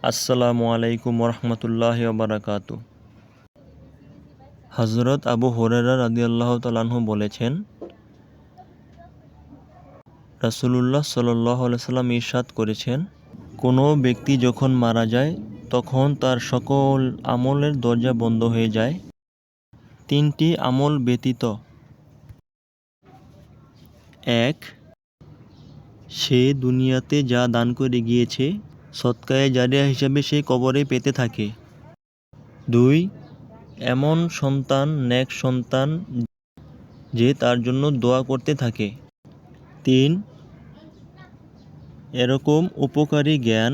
আসসালামু আলাইকুম ওরহমতুল্লাহি ওবারাকাতু। হযরত আবু হুরায়রা রাদিয়াল্লাহু তাআলা আনহু বলেছেন, রাসূলুল্লাহ সাল্লাল্লাহু আলাইহি সাল্লাম ইরশাদ করেছেন, কোনো ব্যক্তি যখন মারা যায় তখন তার সকল আমলের দরজা বন্ধ হয়ে যায় তিনটি আমল ব্যতীত। ১. সে দুনিয়াতে যা দান করে গিয়েছে সদকায়ে জারিয়া হিসাবে সে কবরে পেতে থাকে। ২. এমন সন্তান, নেক সন্তান যে তার জন্য দোয়া করতে থাকে। ৩. এরকম উপকারী জ্ঞান,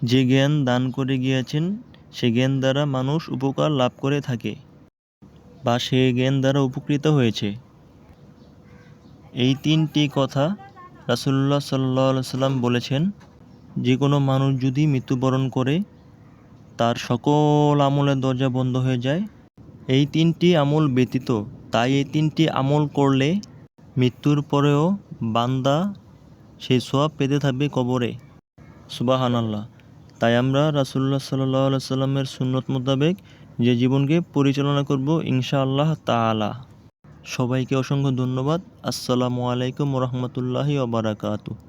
যে জ্ঞান দান করে গিয়েছেন সে জ্ঞান দ্বারা মানুষ উপকার লাভ করে থাকে বা সে জ্ঞান দ্বারা উপকৃত হয়েছে। এই তিনটি কথা রাসূলুল্লাহ সাল্লাল্লাহু আলাইহি সাল্লাম বলেছেন, যে কোনো মানুষ যদি মৃত্যুবরণ করে তার সকল আমলের দরজা বন্ধ হয়ে যায় এই তিনটি আমল ব্যতীত। তাই এই তিনটি আমল করলে মৃত্যুর পরেও বান্দা সেই সওয়াব পেতে থাকবে কবরে। সুবহানাল্লাহ। তাই আমরা রাসূলুল্লাহ সাল্লাল্লাহু আলাইহি সাল্লামের সুন্নত মোতাবেক যে জীবনকে পরিচালনা করব ইনশাআল্লাহ তাআলা। সবাইকে অসংখ্য ধন্যবাদ। আসসালামু আলাইকুম ওয়া রাহমাতুল্লাহি ওয়া বারাকাতুহু।